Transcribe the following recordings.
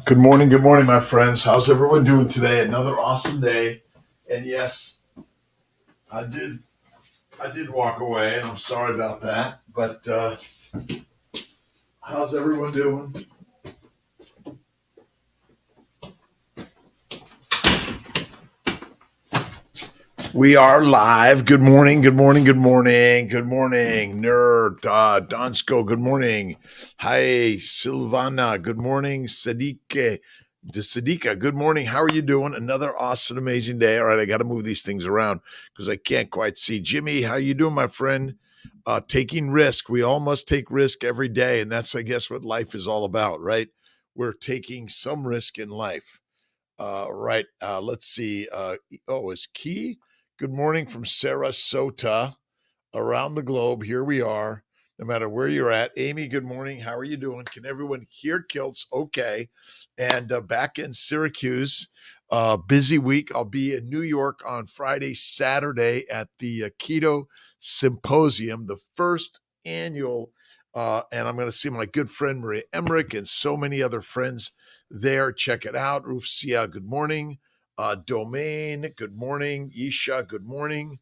Good morning, my friends. How's everyone doing today? Another awesome day. And yes, I did I did walk away, and I'm sorry about that. But how's everyone doing? We are live. Good morning, good morning, good morning, good morning, Nerd, Donsko, good morning. Hi, Silvana, good morning. Sadika, good morning. How are you doing? Another awesome, amazing day. All right, I got to move these things around because I can't quite see. Jimmy, how you doing, my friend? Taking risk. We all must take risk every day, and that's, I guess, what life is all about, right? We're taking some risk in life. Right. Let's see. Is Key? Good morning from Sarasota, around the globe. Here we are, no matter where you're at. Amy, good morning. How are you doing? Can everyone hear Kiltz? Okay. And back in Syracuse, busy week. I'll be in New York on Friday, Saturday at the Keto Symposium, the first annual. And I'm going to see my good friend Maria Emmerich and so many other friends there. Check it out. Rufsia, good morning. Domain, good morning. Isha, good morning.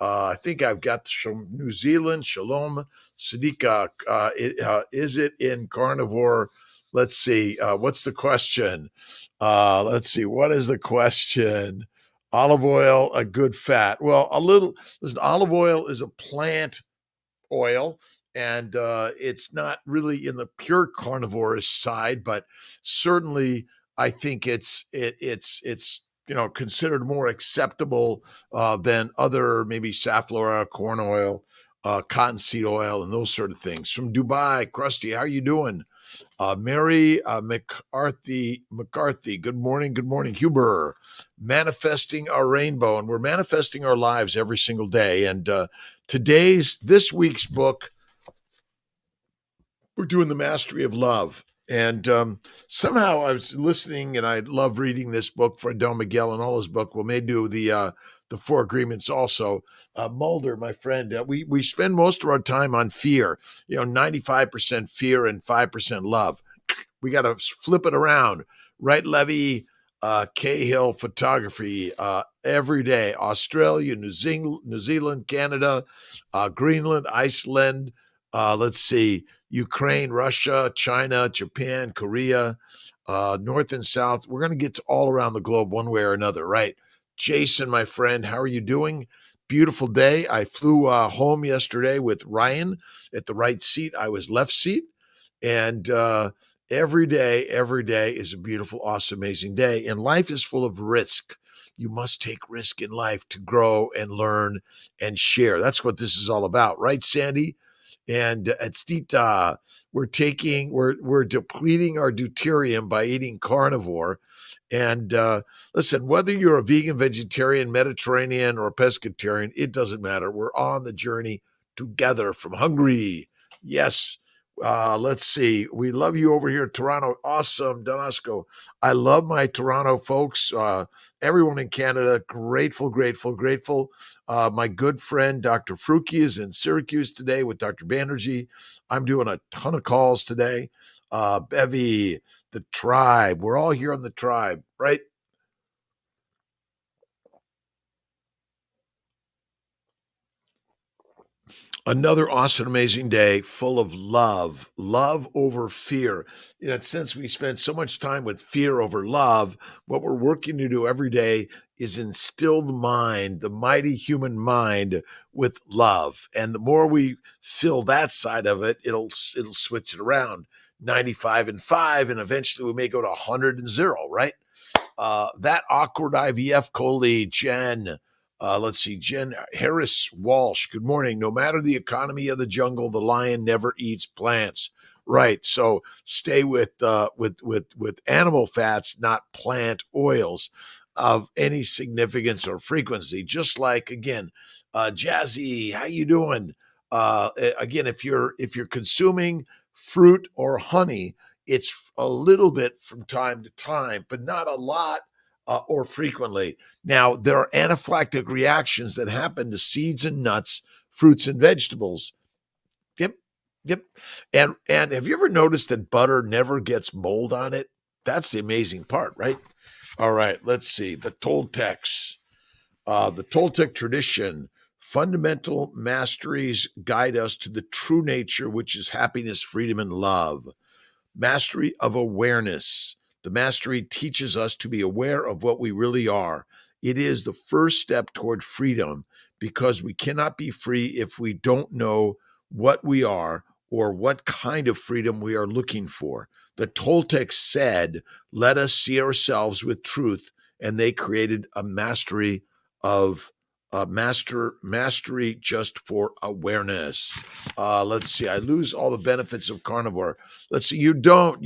I think I've got from New Zealand. Shalom. Siddiqa, is it in carnivore? Let's see. What's the question? Let's see. What is the question? Olive oil, a good fat. Well, listen, olive oil is a plant oil, and it's not really in the pure carnivorous side, but certainly I think it's considered more acceptable than other maybe safflower, corn oil, cottonseed oil, and those sort of things. From Dubai, Krusty, how are you doing? Mary McCarthy, good morning, good morning. Huber, manifesting our rainbow, and we're manifesting our lives every single day. And this week's book, we're doing the mastery of love. And somehow I was listening, and I love reading this book for Don Miguel and all his book. We may do the Four Agreements also. Mulder, my friend, we spend most of our time on fear. 95% fear and 5% love. We got to flip it around, right? Levy, Cahill photography every day. Australia, New Zealand, Canada, Greenland, Iceland. Let's see. Ukraine, Russia, China, Japan, Korea, North and South. We're going to get to all around the globe one way or another, right? Jason, my friend, how are you doing? Beautiful day. I flew home yesterday with Ryan at the right seat. I was left seat. And every day is a beautiful, awesome, amazing day. And life is full of risk. You must take risk in life to grow and learn and share. That's what this is all about, right, Sandy? And at Stita, we're depleting our deuterium by eating carnivore. And listen, whether you're a vegan, vegetarian, Mediterranean, or pescatarian, it doesn't matter. We're on the journey together from Hungary. Yes. Let's see. We love you over here in Toronto. Awesome, Donasco. I love my Toronto folks. Everyone in Canada, grateful, grateful, grateful. My good friend, Dr. Fruki, is in Syracuse today with Dr. Banerjee. I'm doing a ton of calls today. Bevy, the tribe. We're all here on the tribe, right? Another awesome, amazing day full of love over fear. Since we spend so much time with fear over love, what we're working to do every day is instill the mighty human mind with love. And the more we fill that side of it, it'll switch it around 95 and 5, and eventually we may go to 100 and 0, right? That awkward IVF colleague, Jen. Let's see, Jen Harris Walsh. Good morning. No matter the economy of the jungle, the lion never eats plants. Right. So stay with animal fats, not plant oils of any significance or frequency. Just like, again, Jazzy, how you doing? Again, if you're consuming fruit or honey, it's a little bit from time to time, but not a lot or frequently. Now, there are anaphylactic reactions that happen to seeds and nuts, fruits and vegetables. Yep, yep. And have you ever noticed that butter never gets mold on it? That's the amazing part, right? All right, let's see. The Toltecs. The Toltec tradition, fundamental masteries guide us to the true nature, which is happiness, freedom, and love. Mastery of awareness. The mastery teaches us to be aware of what we really are. It is the first step toward freedom because we cannot be free if we don't know what we are or what kind of freedom we are looking for. The Toltecs said, let us see ourselves with truth, and they created a mastery of mastery just for awareness. Let's see. I lose all the benefits of carnivore. Let's see. You don't.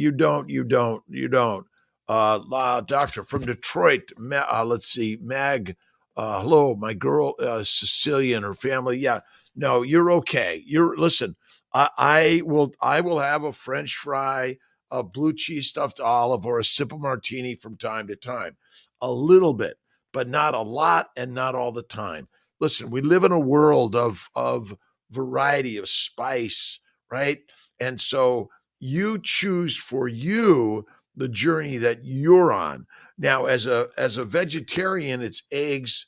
Doctor from Detroit. Let's see. Mag. Hello, my girl Cecilia and her family. Yeah. No, you're okay. Listen. I will have a French fry, a blue cheese stuffed olive, or a sip of martini from time to time, a little bit, but not a lot and not all the time. Listen, we live in a world of variety, of spice, right? And so you choose for you the journey that you're on. Now, as a vegetarian, it's eggs,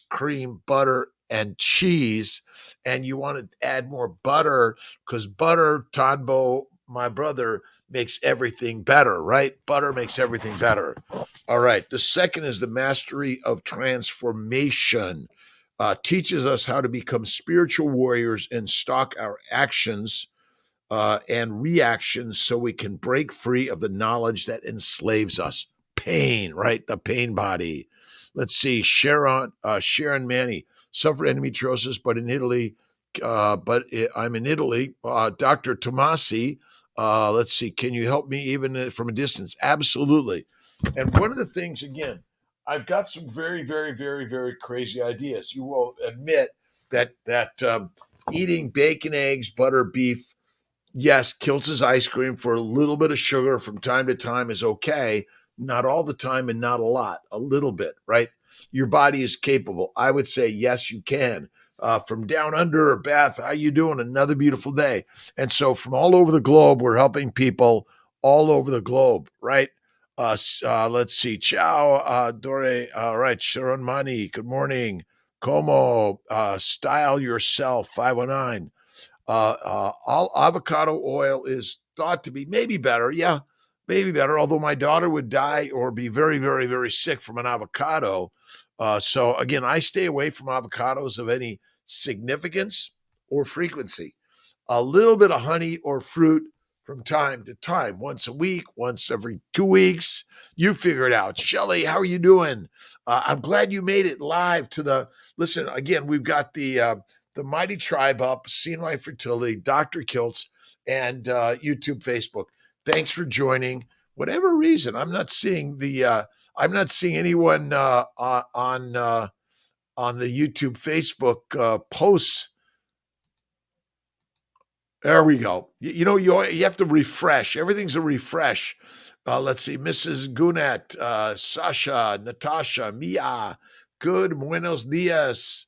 cream, butter, and cheese. And you want to add more butter because butter, Tanbo, my brother, makes everything better, right? Butter makes everything better. All right. The second is the mastery of transformation. Teaches us how to become spiritual warriors and stalk our actions and reactions so we can break free of the knowledge that enslaves us. Pain, right? The pain body. Let's see. Sharon Manny suffered endometriosis, but in Italy, I'm in Italy. Dr. Tomasi, let's see. Can you help me even from a distance? Absolutely. And one of the things, again, I've got some very, very, very, very crazy ideas. You will admit that eating bacon, eggs, butter, beef, yes, Kiltz's ice cream for a little bit of sugar from time to time is okay. Not all the time and not a lot, a little bit, right? Your body is capable. I would say, yes, you can. From down under, Beth, how you doing? Another beautiful day. And so from all over the globe, we're helping people all over the globe, right? Let's see. Ciao, Dore. All right. Sharon Mani, good morning. Como, style yourself, 519. All avocado oil is thought to be maybe better. Yeah, maybe better. Although my daughter would die or be very, very, very sick from an avocado. So again, I stay away from avocados of any significance or frequency. A little bit of honey or fruit from time to time, once a week, once every 2 weeks. You figure it out. Shelly, how are you doing? I'm glad you made it live to the, listen, again, we've got the Mighty Tribe up, Seeing My Fertility, Dr. Kiltz, and YouTube, Facebook. Thanks for joining. Whatever reason, I'm not seeing anyone on the YouTube, Facebook posts. There we go. You have to refresh. Everything's a refresh. Let's see, Mrs. Gunet, Sasha, Natasha, Mia. Good buenos dias.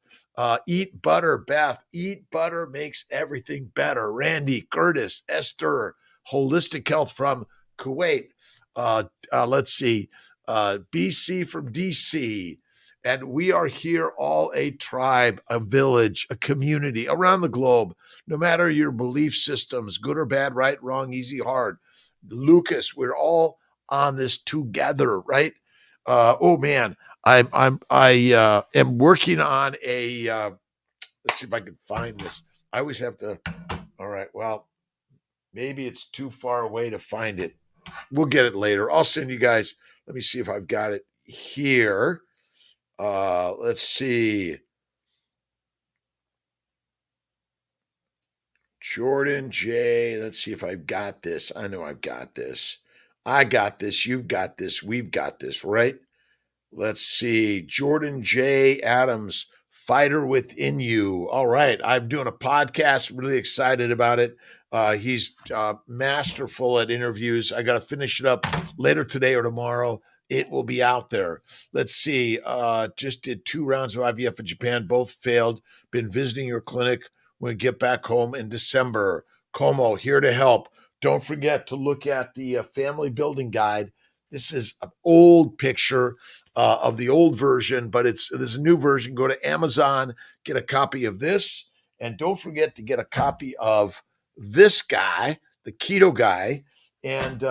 Eat butter, Beth. Eat butter makes everything better. Randy, Curtis, Esther, Holistic Health from Kuwait. Let's see, BC from DC. And we are here all a tribe, a village, a community around the globe, no matter your belief systems, good or bad, right, wrong, easy, hard. Lucas, we're all on this together, right? Oh man, I am working on a. Let's see if I can find this. I always have to. All right, well, maybe it's too far away to find it. We'll get it later. I'll send you guys. Let me see if I've got it here. Let's see. Jordan J. Let's see if I've got this. I know I've got this. I got this. You've got this. We've got this, right? Let's see. Jordan J. Adams, Fighter Within You. All right. I'm doing a podcast. Really excited about it. He's masterful at interviews. I got to finish it up later today or tomorrow. It will be out there. Let's see. Just did 2 rounds of IVF in Japan. Both failed. Been visiting your clinic when we get back home in December. Como, here to help. Don't forget to look at the family building guide This is an old picture of the old version, but there's a new version. Go to Amazon, get a copy of this, and don't forget to get a copy of this guy, the keto guy, and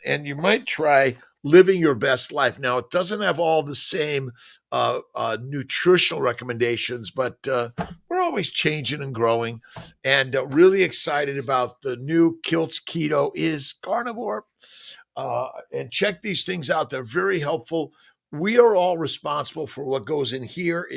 and you might try living your best life. Now, it doesn't have all the same nutritional recommendations, but we're always changing and growing. And really excited about the new Kiltz Keto is Carnivore. And check these things out. They're very helpful. We are all responsible for what goes in here,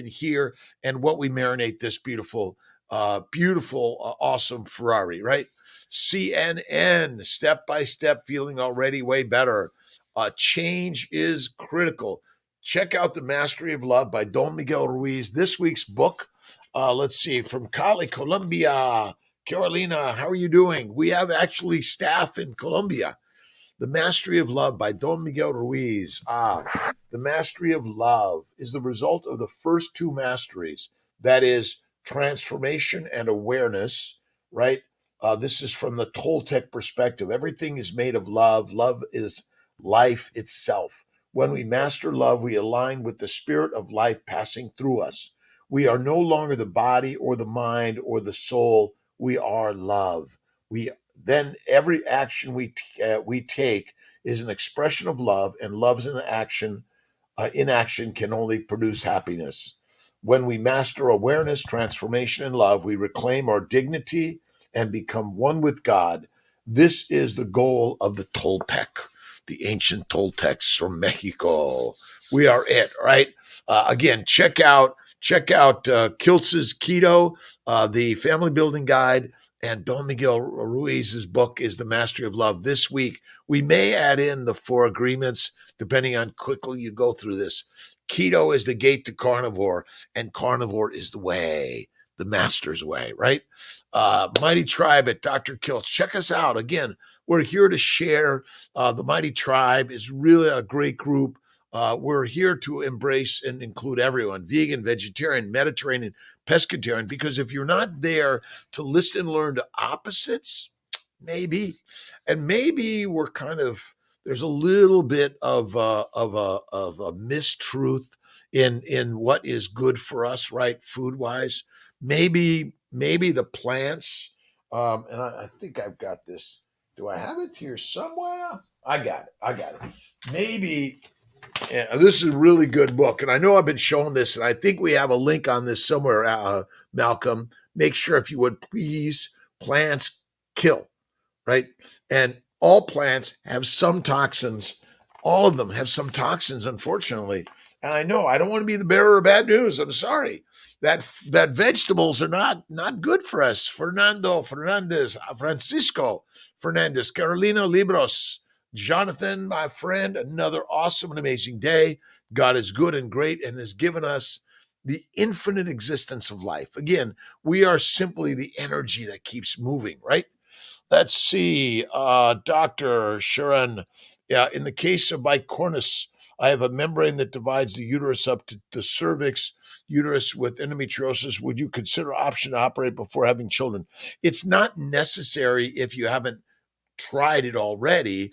and what we marinate this beautiful, awesome Ferrari, right? CNN, step by step, feeling already way better. Change is critical. Check out The Mastery of Love by Don Miguel Ruiz. This week's book, let's see, from Cali, Colombia. Carolina, how are you doing? We have actually staff in Colombia. The Mastery of Love by Don Miguel Ruiz. The Mastery of Love is the result of the first two masteries. That is transformation and awareness, right? This is from the Toltec perspective. Everything is made of love. Love is life itself. When we master love, we align with the spirit of life passing through us. We are no longer the body or the mind or the soul. We are love. Then every action we take is an expression of love, and love is an action. Inaction can only produce happiness. When we master awareness, transformation, and love, we reclaim our dignity and become one with God. This is the goal of the Toltec, the ancient Toltecs from Mexico. We are it, right? Again, check out Kiltz's Keto, the Family Building Guide, and Don Miguel Ruiz's book is The Mastery of Love. This week, we may add in the 4 agreements, depending on quickly you go through this. Keto is the gate to carnivore, and carnivore is the way, the master's way, right? Mighty Tribe at Dr.Kiltz. Check us out. Again, we're here to share. The Mighty Tribe is really a great group. We're here to embrace and include everyone, vegan, vegetarian, Mediterranean, pescatarian, because if you're not there to listen and learn to opposites, maybe we're kind of, there's a little bit of a mistruth in what is good for us, right? Food wise, maybe the plants. And I think I've got this. Do I have it here somewhere? I got it. Maybe. Yeah, this is a really good book, and I know I've been showing this, and I think we have a link on this somewhere, Malcolm. Make sure, if you would please, plants kill, right? And all plants have some toxins. All of them have some toxins, unfortunately. And I know I don't want to be the bearer of bad news. I'm sorry that vegetables are not good for us. Fernando Fernandez, Francisco Fernandez, Carolina Libros, Jonathan, my friend, another awesome and amazing day. God is good and great and has given us the infinite existence of life. Again, we are simply the energy that keeps moving, right? Let's see, Dr. Sharon. Yeah, in the case of bicornis, I have a membrane that divides the uterus up to the cervix, uterus with endometriosis. Would you consider option to operate before having children? It's not necessary if you haven't tried it already.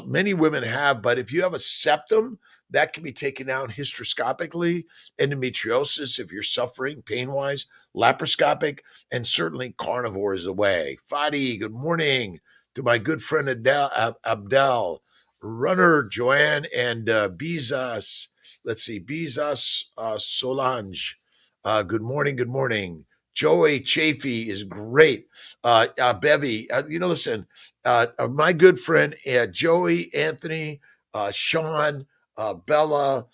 Many women have, but if you have a septum, that can be taken out hysteroscopically. Endometriosis, if you're suffering pain wise, laparoscopic, and certainly carnivore is the way. Fadi, good morning to my good friend Abdel, Runner, Joanne, and Bizas. Let's see, Bizas Solange. Good morning. Good morning. Joey Chafee is great. Bevy, listen, my good friend Joey, Anthony, Sean, Bella,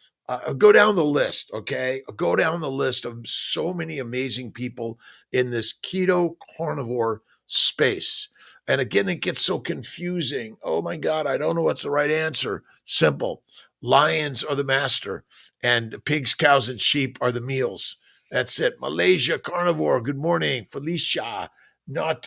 go down the list, okay? Go down the list of so many amazing people in this keto carnivore space. And again, it gets so confusing. Oh my God, I don't know what's the right answer. Simple. Lions are the master, and pigs, cows, and sheep are the meals. That's it. Malaysia carnivore. Good morning, Felicia. Not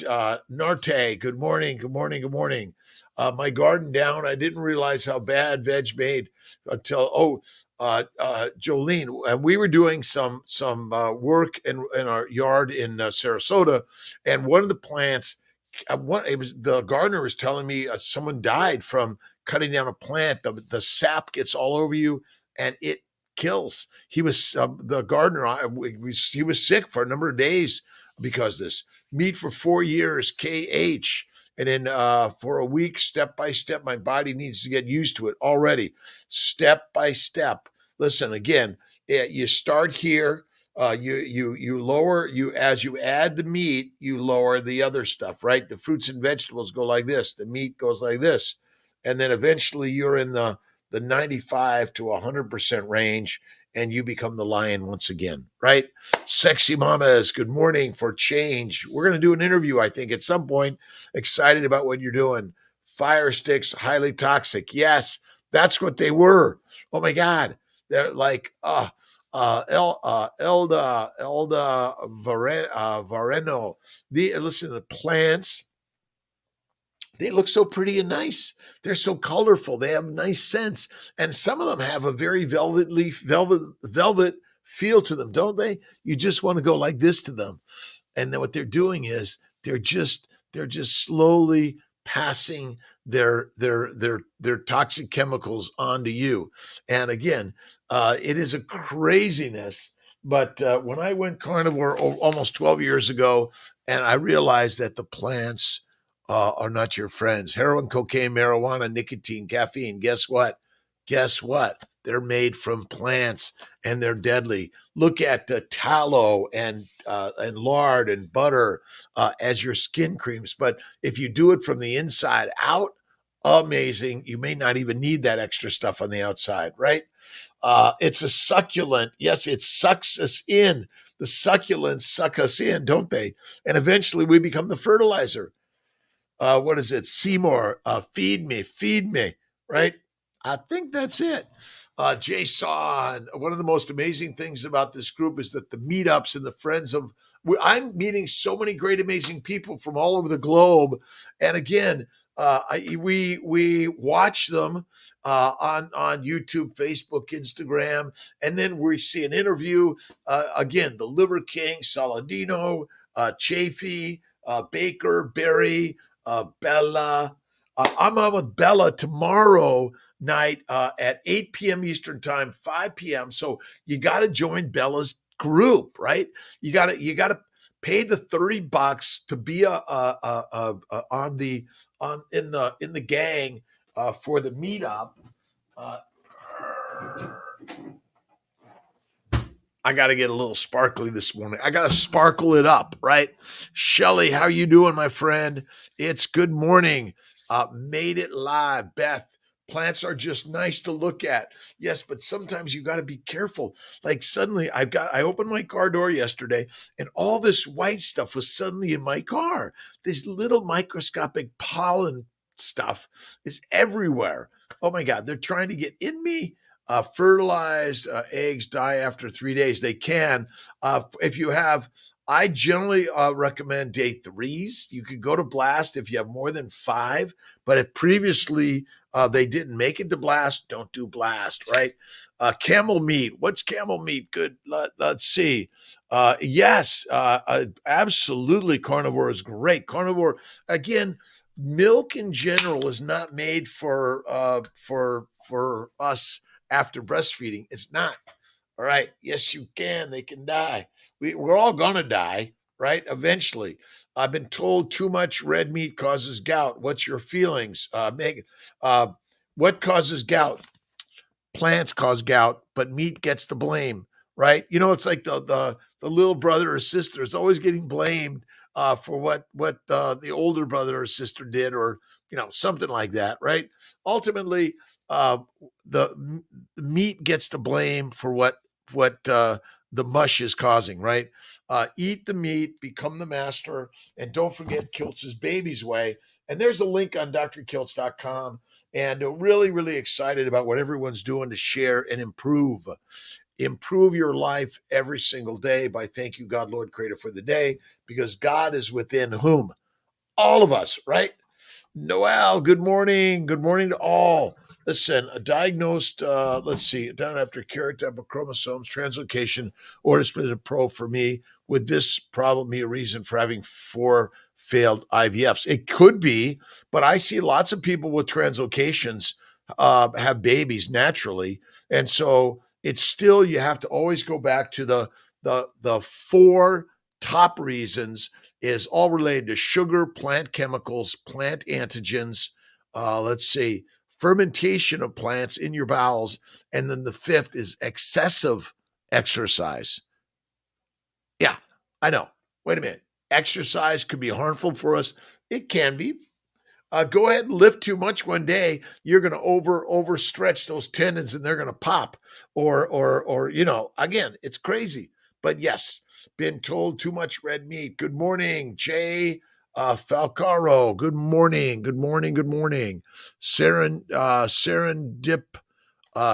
Narte. Good morning. Good morning. Good morning. My garden down. I didn't realize how bad veg made until Jolene. And we were doing some work in our yard in Sarasota, and one of the plants it was the gardener was telling me someone died from cutting down a plant. The sap gets all over you and it kills. He was the gardener. He was sick for a number of days because of this. Meat for 4 years, KH. And then for a week, step by step, my body needs to get used to it already. Step by step. Listen, again, you start here. You lower you as you add the meat, you lower the other stuff, right? The fruits and vegetables go like this, the meat goes like this, and then eventually you're in the 95 to 100% range, and you become the lion once again, right? Sexy mamas, good morning for change. We're going to do an interview, I think, at some point. Excited about what you're doing. Fire sticks, highly toxic. Yes, that's what they were. Oh my God, they're like, Elda Vareno. Listen, the plants, they look so pretty and nice. They're so colorful. They have nice scents. And some of them have a very velvet feel to them, don't they? You just want to go like this to them. And then what they're doing is they're just slowly passing their toxic chemicals onto you. And again, it is a craziness. But when I went carnivore almost 12 years ago, and I realized that the plants are not your friends. Heroin, cocaine, marijuana, nicotine, caffeine. Guess what? Guess what? They're made from plants and they're deadly. Look at tallow and lard and butter as your skin creams. But if you do it from the inside out, amazing. You may not even need that extra stuff on the outside, right? It's a succulent. Yes, it sucks us in. The succulents suck us in, don't they? And eventually we become the fertilizer. What is it? Seymour, feed me, right? I think that's it. Jason, one of the most amazing things about this group is that the meetups and the friends of, I'm meeting so many great, amazing people from all over the globe. And again, we watch them on YouTube, Facebook, Instagram, and then we see an interview. Again, the Liver King, Saladino, Chafee, Baker, Barry, Bella. I'm on with Bella tomorrow night at 8 p.m. Eastern time, 5 p.m. So you got to join Bella's group, right? You got to pay the $30 to be in the gang for the meetup. I got to get a little sparkly this morning. I got to sparkle it up, right? Shelly, how you doing, my friend? It's good morning. Made it live. Beth, plants are just nice to look at. Yes, but sometimes you got to be careful. Like suddenly I opened my car door yesterday and all this white stuff was suddenly in my car. This little microscopic pollen stuff is everywhere. Oh my God, they're trying to get in me. Fertilized eggs die after 3 days. They can. If you have, I generally recommend day threes. You could go to blast if you have more than 5, but if previously they didn't make it to blast, don't do blast, right? Camel meat. What's camel meat? Good. Let's see. Yes, absolutely. Carnivore is great. Carnivore, again, milk in general is not made for us after breastfeeding. It's not. All right. Yes, you can. They can die. We're all going to die, right? Eventually. I've been told too much red meat causes gout. What's your feelings? Megan, what causes gout? Plants cause gout, but meat gets the blame, right? You know, it's like the little brother or sister is always getting blamed for what the older brother or sister did, or something like that, right? Ultimately, the meat gets the blame for what the mush is causing, right? Eat the meat, become the master, and don't forget Kiltz's Baby's Way. And there's a link on drkiltz.com. And really, really excited about what everyone's doing to share and improve your life every single day by thank you, God, Lord, Creator, for the day, because God is within whom? All of us, right? Noel, good morning. Good morning to all. Listen, diagnosed, let's see, down after carrot type of chromosomes, translocation, or split pro for me. Would this problem be a reason for having 4 failed IVFs. It could be, but I see lots of people with translocations have babies naturally, and so it's still, you have to always go back to the four top reasons is all related to sugar, plant chemicals, plant antigens. Let's see, fermentation of plants in your bowels, and then the fifth is excessive exercise. Yeah, I know. Wait a minute. Exercise could be harmful for us. It can be. Go ahead and lift too much one day. You're going to overstretch those tendons, and they're going to pop. Or again, it's crazy. But yes, been told too much red meat. Good morning, Jay Falcaro. Good morning. Good morning. Good morning. Serendip.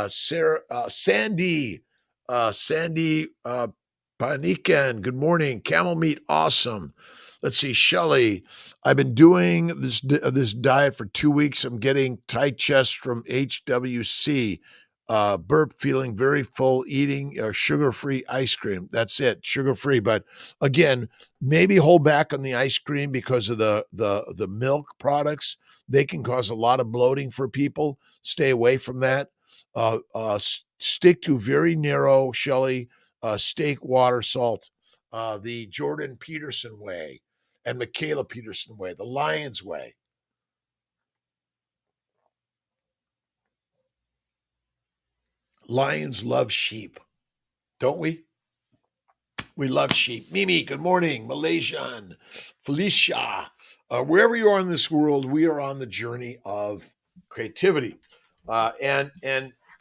Sandy Panikan, good morning. Camel meat, awesome. Let's see, Shelly. I've been doing this diet for 2 weeks. I'm getting tight chest from HWC. Burp, feeling very full, eating sugar-free ice cream. That's it, sugar-free. But again, maybe hold back on the ice cream because of the milk products. They can cause a lot of bloating for people. Stay away from that. Stick to very narrow, Shelly, steak, water, salt, the Jordan Peterson way and Michaela Peterson way, the Lions way. Lions love sheep, don't we? We love sheep. Mimi, good morning. Malaysian, Felicia, wherever you are in this world, we are on the journey of creativity. And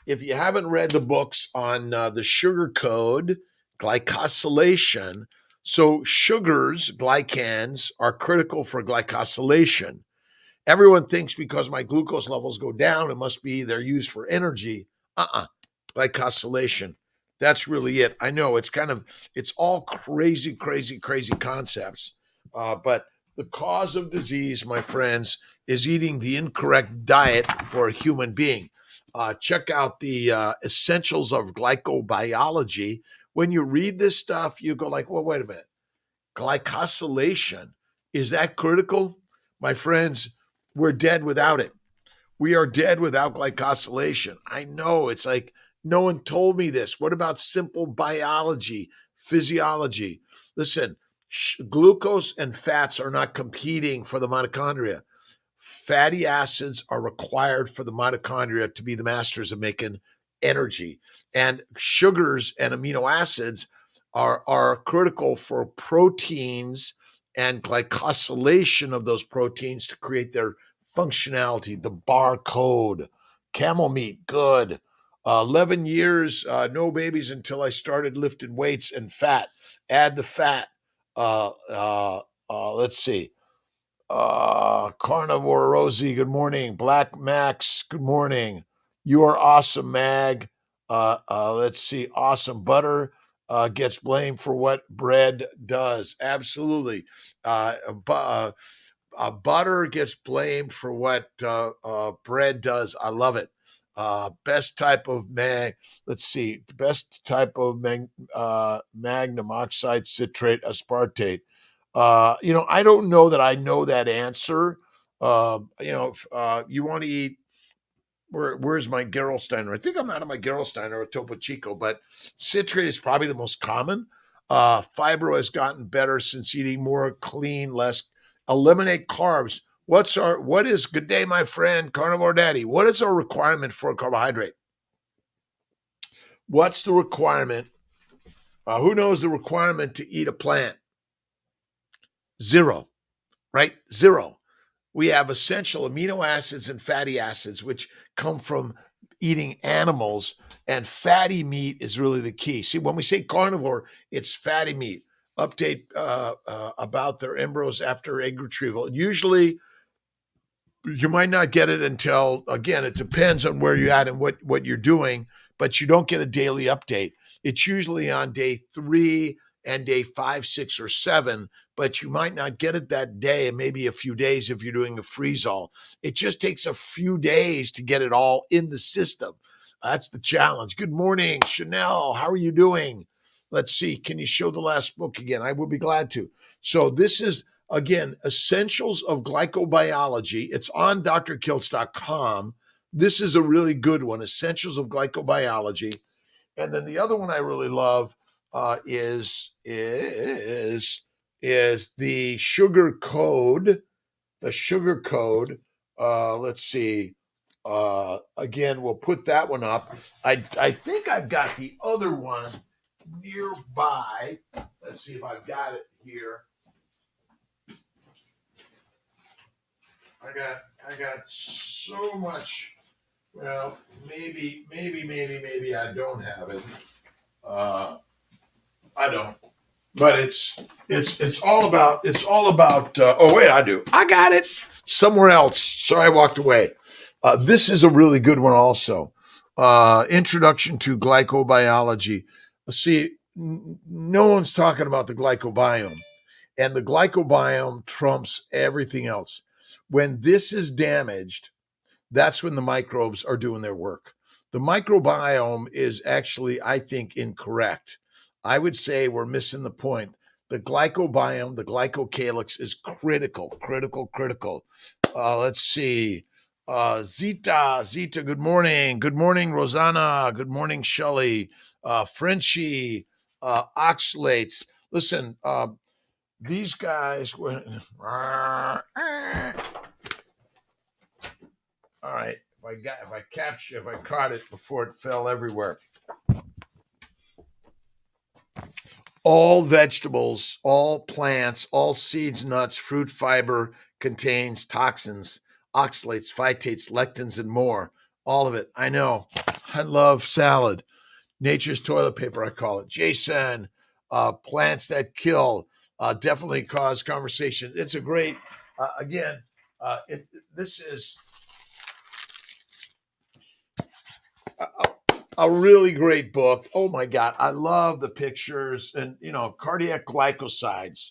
if you haven't read the books on the sugar code, glycosylation, so sugars, glycans, are critical for glycosylation. Everyone thinks because my glucose levels go down, it must be they're used for energy. Glycosylation. That's really it. I know it's all crazy, crazy, crazy concepts. But the cause of disease, my friends, is eating the incorrect diet for a human being. Check out the Essentials of Glycobiology. When you read this stuff, you go like, well, wait a minute. Glycosylation, is that critical? My friends, we're dead without it. We are dead without glycosylation. I know, it's like no one told me this. What about simple biology, physiology? Listen, glucose and fats are not competing for the mitochondria. Fatty acids are required for the mitochondria to be the masters of making energy. And sugars and amino acids are critical for proteins and glycosylation of those proteins to create their functionality. The barcode, camel meat, good. 11 years, no babies until I started lifting weights and fat. Add the fat. Let's see. Carnivore Rosie, good morning. Black Max, good morning. You are awesome, Mag. Let's see. Awesome butter gets blamed for what bread does. Absolutely. Butter gets blamed for what bread does. I love it. Best type of let's see. Best type of magnum oxide citrate aspartate. I don't know that I know that answer. You want to eat. Where's my Gerolsteiner? I think I'm out of my Gerolsteiner or Topo Chico, but citrate is probably the most common. Fiber has gotten better since eating more clean, less. Eliminate carbs. What is, good day, my friend, Carnivore Daddy? What is our requirement for a carbohydrate? What's the requirement? Who knows the requirement to eat a plant? 0, right? 0. We have essential amino acids and fatty acids, which come from eating animals, and fatty meat is really the key. See, when we say carnivore, it's fatty meat. Update about their embryos after egg retrieval. Usually, you might not get it until, again, it depends on where you're at and what you're doing, but you don't get a daily update. It's usually on day 3 and day 5, 6, or 7, but you might not get it that day and maybe a few days if you're doing a freeze-all. It just takes a few days to get it all in the system. That's the challenge. Good morning, Chanel. How are you doing? Let's see. Can you show the last book again? I would be glad to. So this is Again, Essentials of Glycobiology. It's on drkiltz.com. This is a really good one, Essentials of Glycobiology. And then the other one I really love is the Sugar Code. The Sugar Code. Let's see. Again, we'll put that one up. I think I've got the other one nearby. Let's see if I've got it here. I got so much. Well, maybe I don't have it. I don't. But it's all about. Oh wait, I do. I got it somewhere else. Sorry, I walked away. This is a really good one also. Introduction to Glycobiology. See, no one's talking about the glycobiome, and the glycobiome trumps everything else. When this is damaged, that's when the microbes are doing their work. The microbiome is actually, I think, incorrect. I would say we're missing the point. The glycobiome, the glycocalyx is critical. Let's see. Zita, good morning. Good morning, Rosanna. Good morning, Shelley. Frenchie, oxalates. Listen, these guys were. All right. If I caught it before it fell everywhere. All vegetables, all plants, all seeds, nuts, fruit, fiber contains toxins, oxalates, phytates, lectins, and more. All of it. I know. I love salad. Nature's toilet paper, I call it. Jason, plants that kill, definitely cause conversation. It's a great, this is a really great book. Oh my God. I love the pictures and, cardiac glycosides.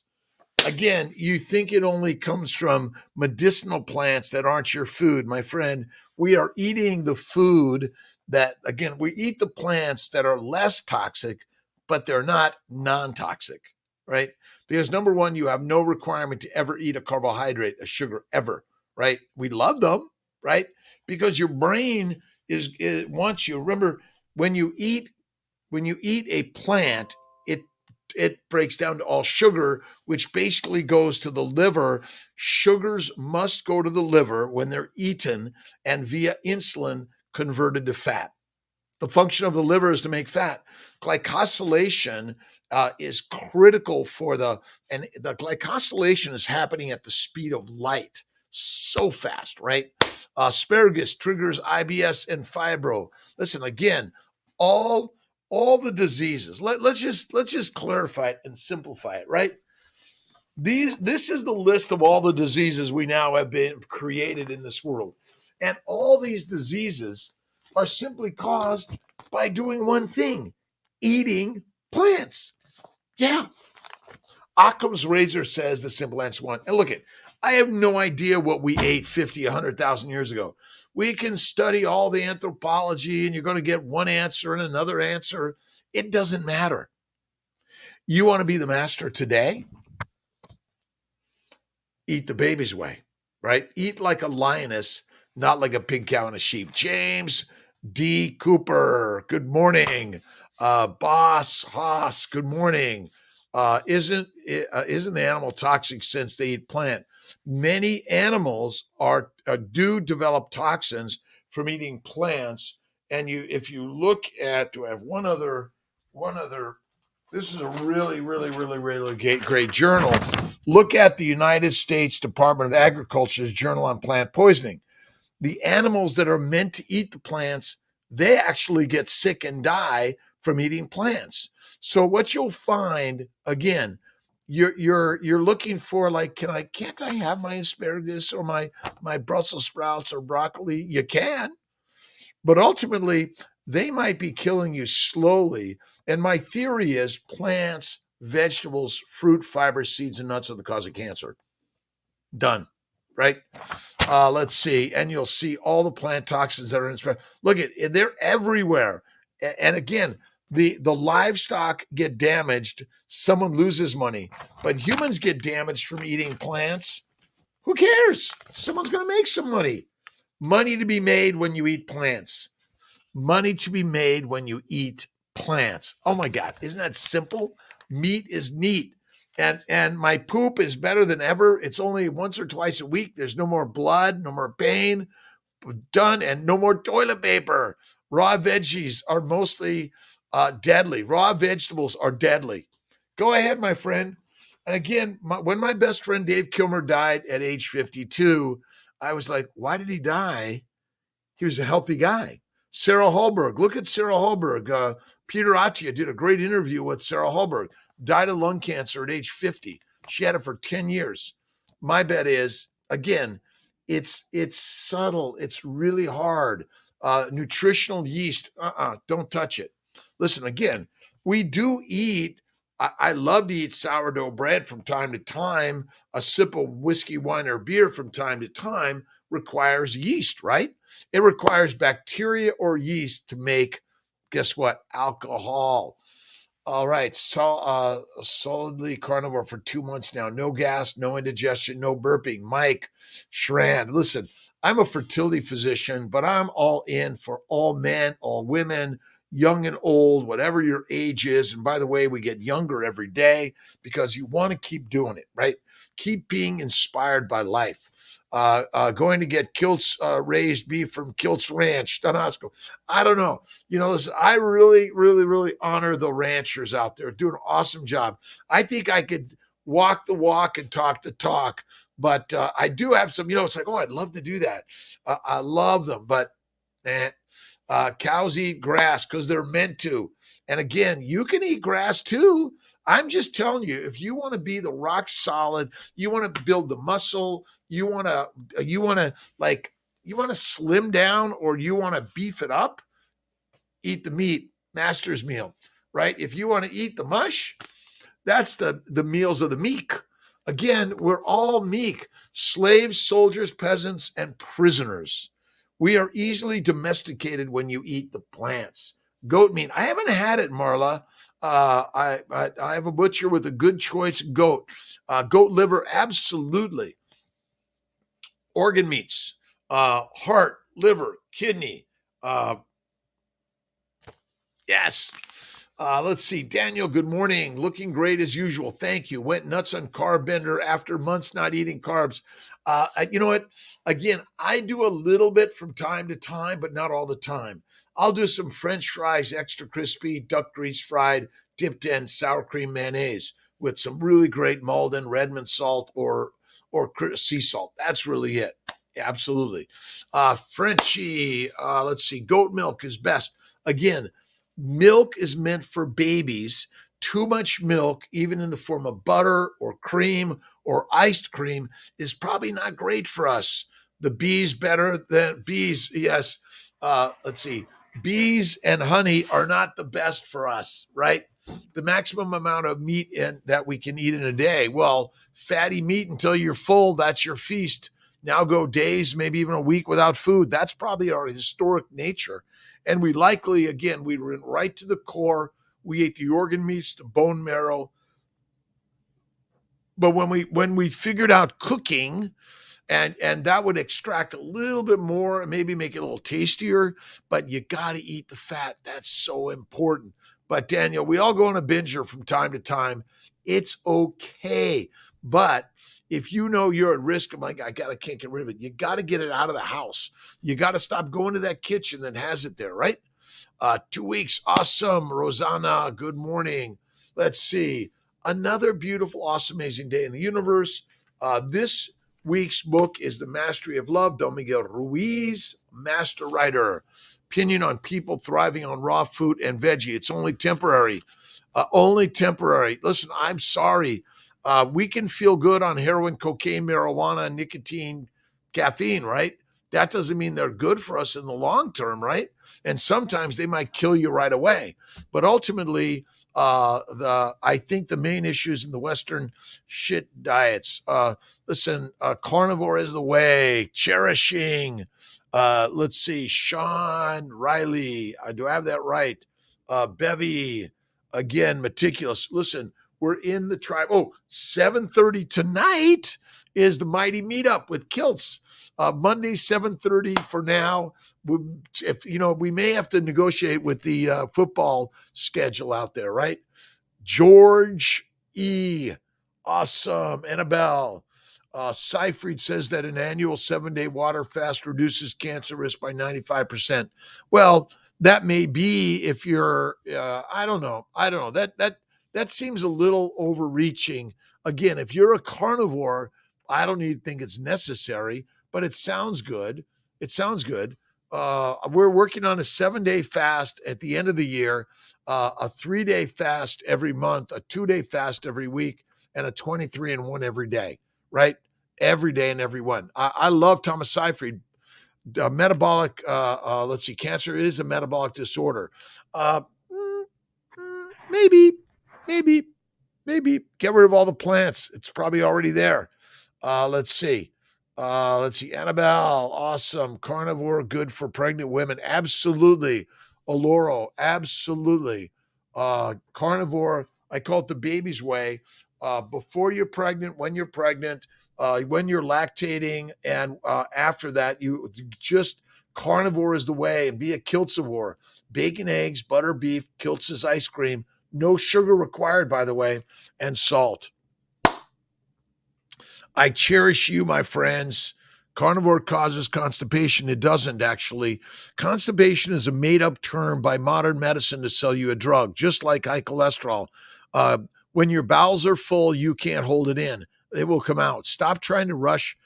Again, you think it only comes from medicinal plants that aren't your food. My friend, we are eating the food that, again, we eat the plants that are less toxic, but they're not non-toxic, right? Because number one, you have no requirement to ever eat a carbohydrate, a sugar, ever, right? We love them, right? Because your brain is wants you. Remember, when you eat a plant, it breaks down to all sugar, which basically goes to the liver. Sugars must go to the liver when they're eaten and via insulin converted to fat. The function of the liver is to make fat. Glycosylation is critical and the glycosylation is happening at the speed of light, so fast, right? Asparagus triggers IBS and fibro. Listen, again, all the diseases. Let's just clarify it and simplify it, right? This is the list of all the diseases we now have been created in this world. And all these diseases are simply caused by doing one thing, eating plants. Yeah. Occam's razor says the simple answer one. And look it, I have no idea what we ate 50, 100,000 years ago. We can study all the anthropology and you're going to get one answer and another answer. It doesn't matter. You want to be the master today? Eat the baby's way, right? Eat like a lioness, not like a pig, cow, and a sheep. James D. Cooper, good morning. Boss Haas, good morning. Isn't the animal toxic since they eat plant? Many animals do develop toxins from eating plants. And if you look at, do I have one other? This is a really, really, really, really great journal. Look at the United States Department of Agriculture's Journal on Plant Poisoning. The animals that are meant to eat the plants, they actually get sick and die from eating plants. So what you'll find, again, you're looking for, like, can't I have my asparagus or my Brussels sprouts or broccoli? You can, but ultimately they might be killing you slowly. And my theory is plants, vegetables, fruit, fiber, seeds, and nuts are the cause of cancer. Done. Right? Let's see. And you'll see all the plant toxins that are in. Look at, they're everywhere. And again, The livestock get damaged, someone loses money, but humans get damaged from eating plants. Who cares? Someone's going to make some money. Money to be made when you eat plants. Money to be made when you eat plants. Oh my God, isn't that simple? Meat is neat. And my poop is better than ever. It's only once or twice a week. There's no more blood, no more pain. Done, and no more toilet paper. Raw veggies are mostly deadly. Raw vegetables are deadly. Go ahead, my friend. And again, when my best friend Dave Kilmer died at age 52, I was like, why did he die? He was a healthy guy. Sarah Hallberg, look at Sarah Hallberg. Peter Attia did a great interview with Sarah Hallberg. Died of lung cancer at age 50. She had it for 10 years. My bet is, again, it's subtle. It's really hard. Nutritional yeast, don't touch it. Listen, again, we do eat. I love to eat sourdough bread from time to time. A sip of whiskey, wine, or beer from time to time requires yeast, right? It requires bacteria or yeast to make, guess what? Alcohol. All right. So, solidly carnivore for 2 months now. No gas, no indigestion, no burping. Mike Schran. Listen, I'm a fertility physician, but I'm all in for all men, all women, young and old, whatever your age is. And by the way, we get younger every day because you want to keep doing it, right? Keep being inspired by life. Going to get Kiltz raised beef from Kiltz Ranch, Donasco. I don't know. Listen, I really, really, really honor the ranchers out there doing an awesome job. I think I could walk the walk and talk the talk, but I do have some, it's like, oh, I'd love to do that. I love them, but cows eat grass because they're meant to. And again, you can eat grass too. I'm just telling you, if you want to be the rock solid, you want to build the muscle, you want to slim down, or you want to beef it up, eat the meat, master's meal, right? If you want to eat the mush, that's the meals of the meek. Again, we're all meek: slaves, soldiers, peasants, and prisoners. We are easily domesticated when you eat the plants. Goat meat. I haven't had it, Marla. I have a butcher with a good choice goat. Goat liver, absolutely. Organ meats, heart, liver, kidney. Yes. Let's see. Daniel, good morning. Looking great as usual. Thank you. Went nuts on carb bender after months not eating carbs. You know what? Again, I do a little bit from time to time, but not all the time. I'll do some French fries, extra crispy, duck grease fried, dipped in sour cream mayonnaise with some really great Malden Redmond salt or sea salt. That's really it. Absolutely. Frenchie, let's see. Goat milk is best. Again, milk is meant for babies. Too much milk, even in the form of butter or cream or iced cream, is probably not great for us. The bees better than bees. Yes. Let's see. Bees and honey are not the best for us, right? The maximum amount of meat that we can eat in a day. Well, fatty meat until you're full, that's your feast. Now go days, maybe even a week without food. That's probably our historic nature. And we likely, again, we went right to the core. We ate the organ meats, the bone marrow. But when we figured out cooking, and that would extract a little bit more and maybe make it a little tastier, but you got to eat the fat. That's so important. But Daniel, we all go on a binger from time to time. It's okay. But if you know you're at risk of, like, I can't get rid of it, you got to get it out of the house. You got to stop going to that kitchen that has it there, right? 2 weeks. Awesome. Rosanna, good morning. Let's see. Another beautiful, awesome, amazing day in the universe. This week's book is The Mastery of Love, Don Miguel Ruiz, master writer. Opinion on people thriving on raw food and veggie. It's only temporary. Only temporary. Listen, I'm sorry. We can feel good on heroin, cocaine, marijuana, nicotine, caffeine, right? That doesn't mean they're good for us in the long term, right? And sometimes they might kill you right away. But ultimately, I think the main issues in the Western shit diets. Listen, carnivore is the way. Cherishing. Let's see, Sean Riley. Do I have that right? Bevy, again, meticulous. Listen, we're in the tribe. Oh, 7:30 tonight is the Mighty Meetup with Kiltz. Monday, 7:30 for now. If we may have to negotiate with the football schedule out there, right? George E. Awesome. Annabelle. Seyfried says that an annual 7-day water fast reduces cancer risk by 95%. Well, that may be if you're, I don't know. That seems a little overreaching. Again, if you're a carnivore, I don't even think it's necessary, but it sounds good. It sounds good. We're working on a 7-day fast at the end of the year, a 3-day fast every month, a 2-day fast every week, and a 23-and-1 every day, right? Every day and every one. I love Thomas Seyfried. Metabolic, let's see, cancer is a metabolic disorder. Uh, mm, maybe, maybe, maybe get rid of all the plants. It's probably already there. Let's see. Annabelle, awesome. Carnivore, good for pregnant women. Absolutely. Oloro, absolutely. Carnivore, I call it the baby's way. Before you're pregnant, when you're pregnant, when you're lactating, and after that, you just carnivore is the way, and be a Kiltzivore. Bacon, eggs, butter, beef, Kiltz's ice cream. No sugar required, by the way, and salt. I cherish you, my friends. Carnivore causes constipation. It doesn't, actually. Constipation is a made-up term by modern medicine to sell you a drug, just like high cholesterol. When your bowels are full, you can't hold it in. It will come out. Stop trying to rush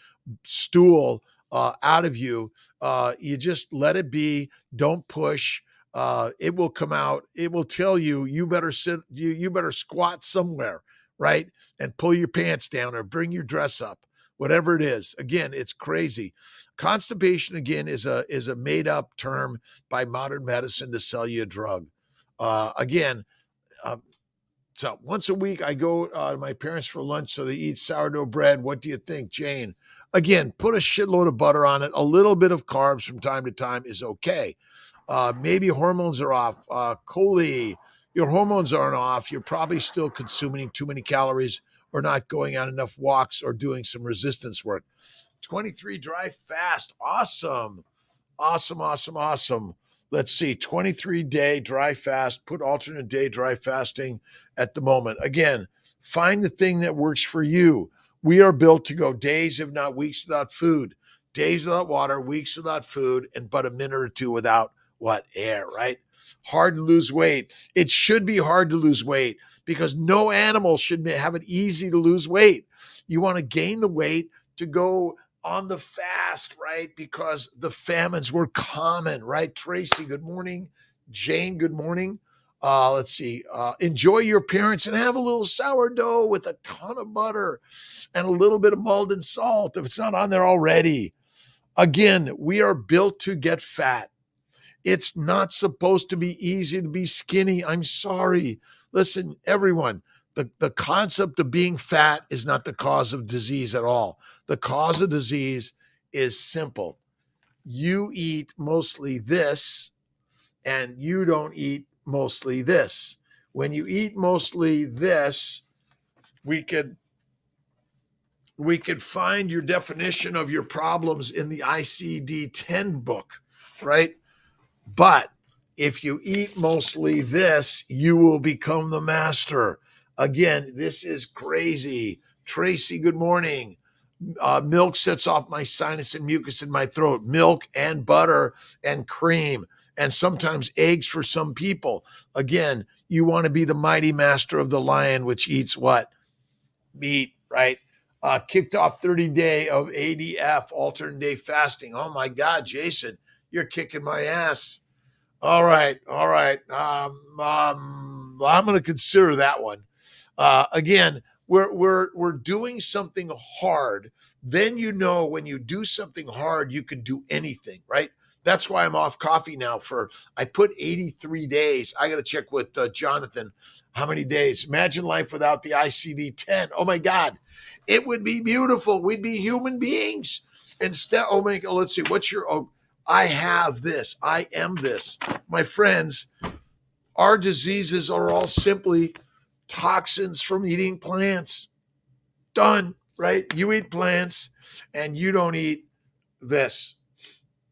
stool out of you. You just let it be. Don't push. It will come out. It will tell you, you better sit, you better squat somewhere, right? And pull your pants down or bring your dress up, whatever it is. Again, it's crazy. Constipation, again, is a made up term by modern medicine to sell you a drug. Again, so once a week I go to my parents for lunch, so they eat sourdough bread. What do you think, Jane? Again, put a shitload of butter on it. A little bit of carbs from time to time is okay. Maybe hormones are off. Coley, your hormones aren't off. You're probably still consuming too many calories or not going on enough walks or doing some resistance work. 23 dry fast. Awesome. Awesome, awesome, awesome. Let's see, 23-day dry fast, put alternate day dry fasting at the moment. Again, find the thing that works for you. We are built to go days, if not weeks, without food, days without water, weeks without food, and but a minute or two without what? Air, right? Hard to lose weight. It should be hard to lose weight because no animal should have it easy to lose weight. You want to gain the weight to go on the fast, right? Because the famines were common, right? Tracy, good morning. Jane, good morning. Let's see. Enjoy your appearance and have a little sourdough with a ton of butter and a little bit of Malden salt if it's not on there already. Again, we are built to get fat. It's not supposed to be easy to be skinny. I'm sorry. Listen, everyone, the concept of being fat is not the cause of disease at all. The cause of disease is simple. You eat mostly this, and you don't eat mostly this. When you eat mostly this, we could find your definition of your problems in the ICD-10 book, right? But if you eat mostly this, you will become the master. Again, this is crazy. Tracy, good morning. Milk sets off my sinus and mucus in my throat. Milk and butter and cream and sometimes eggs for some people. Again, you want to be the mighty master of the lion, which eats what? Meat, right? Kicked off 30-day of ADF, alternate day fasting. Oh my God, Jason, you're kicking my ass. All right. I'm going to consider that one. Again, we're doing something hard. Then when you do something hard, you can do anything, right? That's why I'm off coffee now I put 83 days. I got to check with Jonathan how many days. Imagine life without the ICD-10. Oh my God, it would be beautiful. We'd be human beings instead. Oh my God, let's see. I have this. I am this. My friends, Our diseases are all simply toxins from eating plants. Done, right? You eat plants and you don't eat this.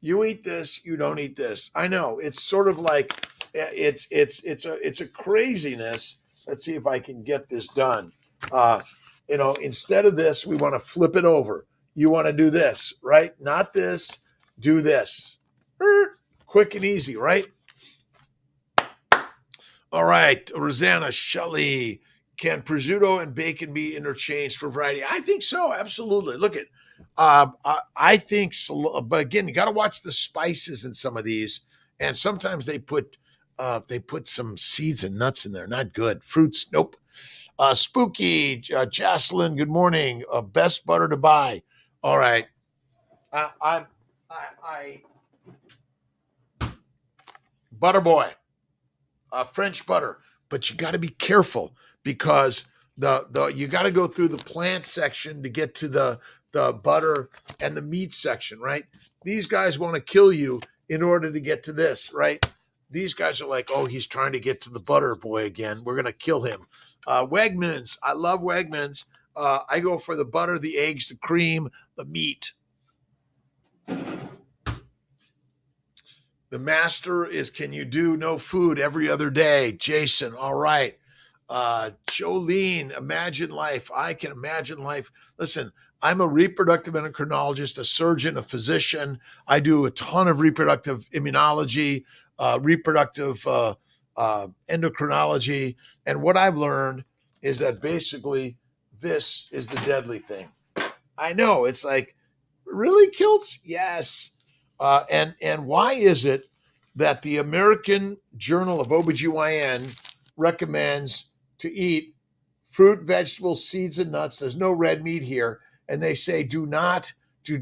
You eat this, you don't eat this. I know. It's sort of like it's a craziness. Let's see if I can get this done. Uh, instead of this, we want to flip it over. You want to do this, right? Not this, do this. Quick and easy, right? All right, Rosanna Shelley. Can prosciutto and bacon be interchanged for variety? I think so. Absolutely. Look at, I think, but again, you got to watch the spices in some of these, and sometimes they put some seeds and nuts in there. Not good. Fruits, nope. Spooky, Jocelyn. Good morning. Best butter to buy. All right. I butter boy. French butter, but you got to be careful because the you got to go through the plant section to get to the butter and the meat section, right? These guys want to kill you in order to get to this, right? These guys are like, oh, he's trying to get to the butter boy again. We're gonna kill him. Wegmans, I love Wegmans. I go for the butter, the eggs, the cream, the meat. The master is, can you do no food every other day? Jason, all right. Jolene, imagine life. I can imagine life. Listen, I'm a reproductive endocrinologist, a surgeon, a physician. I do a ton of reproductive immunology, reproductive endocrinology. And what I've learned is that basically this is the deadly thing. I know, it's like, really, Kiltz? Yes. And why is it that the American Journal of OBGYN recommends to eat fruit, vegetables, seeds, and nuts? There's no red meat here. And they say do not do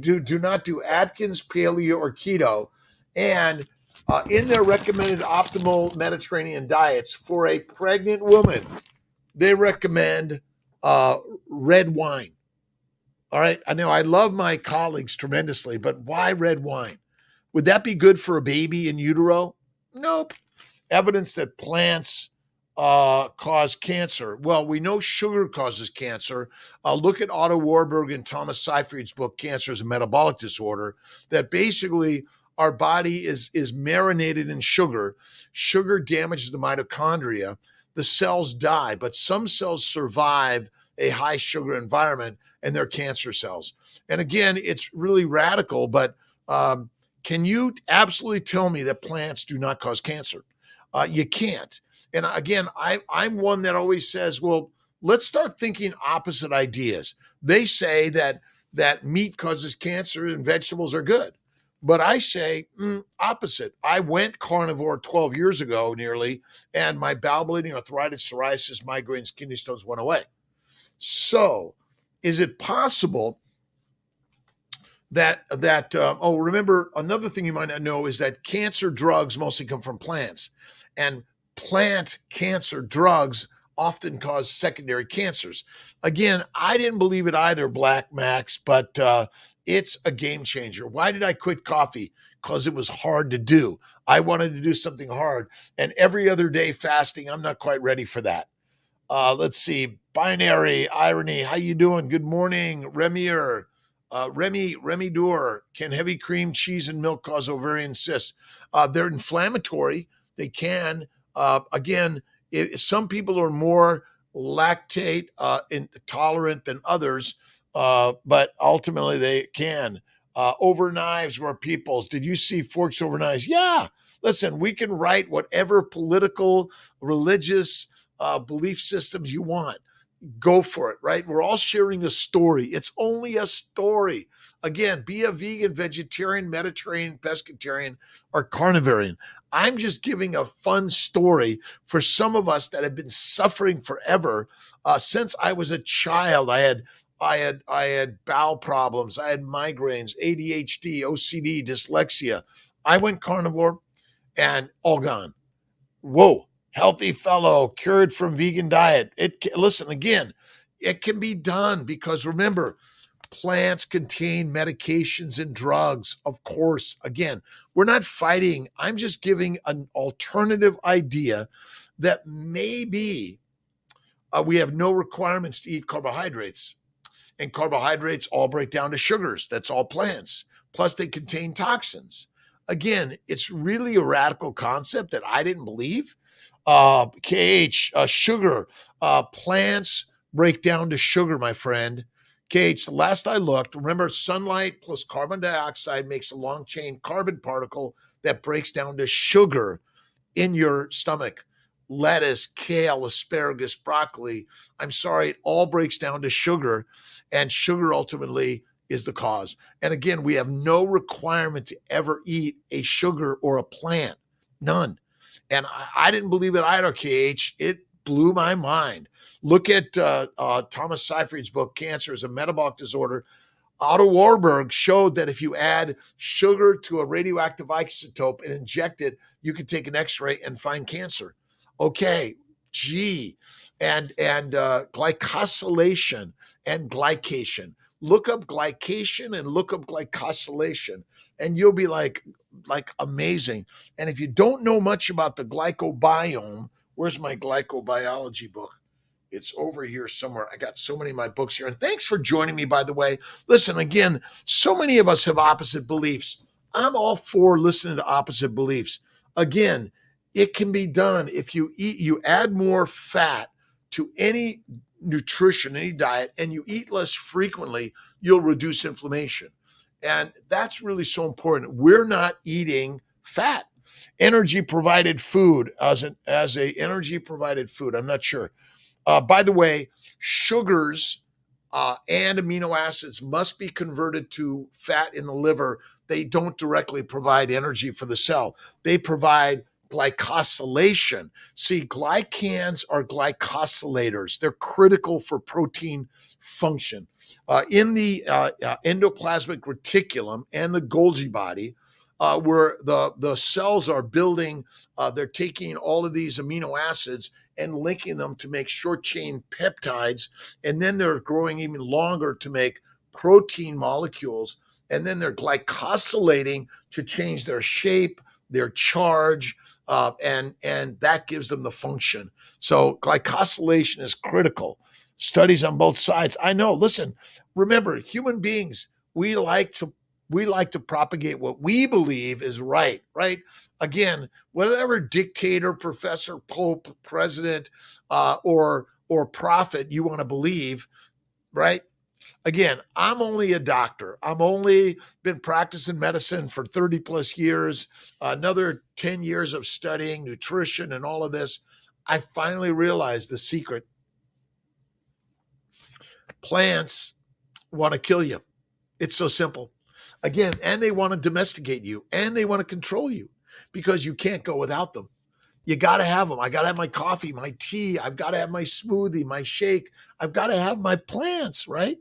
Atkins, paleo, or keto. And in their recommended optimal Mediterranean diets for a pregnant woman, they recommend red wine. All right. I know I love my colleagues tremendously, but why red wine? Would that be good for a baby in utero? Nope. Evidence that plants cause cancer. Well, we know sugar causes cancer. Look at Otto Warburg and Thomas Seyfried's book, Cancer is a Metabolic Disorder, that basically our body is marinated in sugar. Sugar damages the mitochondria. The cells die, but some cells survive a high sugar environment and they're cancer cells. And again, it's really radical, but can you absolutely tell me that plants do not cause cancer? You can't. And again, I'm one that always says, well, let's start thinking opposite ideas. They say that meat causes cancer and vegetables are good. But I say opposite. I went carnivore 12 years ago nearly, and my bowel bleeding, arthritis, psoriasis, migraines, kidney stones went away. So is it possible that remember, another thing you might not know is that cancer drugs mostly come from plants, and plant cancer drugs often cause secondary cancers. Again, I didn't believe it either, Black Max, but it's a game changer. Why did I quit coffee? Because it was hard to do. I wanted to do something hard, and every other day fasting, I'm not quite ready for that. Let's see. Binary Irony. How you doing? Good morning, Remier. Remy Dur. Can heavy cream, cheese, and milk cause ovarian cysts? They're inflammatory. They can. Again, some people are more lactate intolerant than others, but ultimately they can. Over knives were peoples. Did you see Forks Over Knives? Yeah. Listen, we can write whatever political, religious, belief systems you want. Go for it, right? We're all sharing a story. It's only a story. Again, be a vegan, vegetarian, Mediterranean, pescatarian, or carnivorian. I'm just giving a fun story for some of us that have been suffering forever. Since I was a child, I had bowel problems, I had migraines, ADHD, OCD, dyslexia. I went carnivore and all gone. Whoa, healthy fellow, cured from vegan diet. Listen, again, it can be done because remember, Plants contain medications and drugs, of course. Again, we're not fighting. I'm just giving an alternative idea that maybe we have no requirements to eat carbohydrates. And carbohydrates all break down to sugars. That's all plants. Plus, they contain toxins. Again, it's really a radical concept that I didn't believe. Sugar. Plants break down to sugar, my friend. KH, the last I looked, remember, sunlight plus carbon dioxide makes a long chain carbon particle that breaks down to sugar in your stomach. Lettuce, kale, asparagus, broccoli. I'm sorry, it all breaks down to sugar, and sugar ultimately is the cause. And again, we have no requirement to ever eat a sugar or a plant. None. And I didn't believe it either, KH. It blew my mind. Look at Thomas Seyfried's book, Cancer is a Metabolic Disorder. Otto Warburg showed that if you add sugar to a radioactive isotope and inject it, you could take an X-ray and find cancer. Okay, gee, and glycosylation and glycation. Look up glycation and look up glycosylation, and you'll be like amazing. And if you don't know much about the glycobiome, where's my glycobiology book? It's over here somewhere. I got so many of my books here. And thanks for joining me, by the way. Listen, again, so many of us have opposite beliefs. I'm all for listening to opposite beliefs. Again, it can be done if you add more fat to any nutrition, any diet, and you eat less frequently, you'll reduce inflammation. And that's really so important. We're not eating fat. Energy provided food as a energy provided food. I'm not sure. By the way, sugars and amino acids must be converted to fat in the liver. They don't directly provide energy for the cell. They provide glycosylation. See, glycans are glycosylators. They're critical for protein function. In the endoplasmic reticulum and the Golgi body, where the cells are building, they're taking all of these amino acids and linking them to make short chain peptides. And then they're growing even longer to make protein molecules. And then they're glycosylating to change their shape, their charge, and that gives them the function. So glycosylation is critical. Studies on both sides. I know, listen, remember, human beings, we like to propagate what we believe is right? Again, whatever dictator, professor, pope, president, or prophet you want to believe, right? Again, I'm only a doctor. I'm only been practicing medicine for 30 plus years, another 10 years of studying nutrition and all of this. I finally realized the secret. Plants want to kill you. It's so simple. Again, and they want to domesticate you and they want to control you because you can't go without them. You got to have them. I got to have my coffee, my tea. I've got to have my smoothie, my shake. I've got to have my plants, right?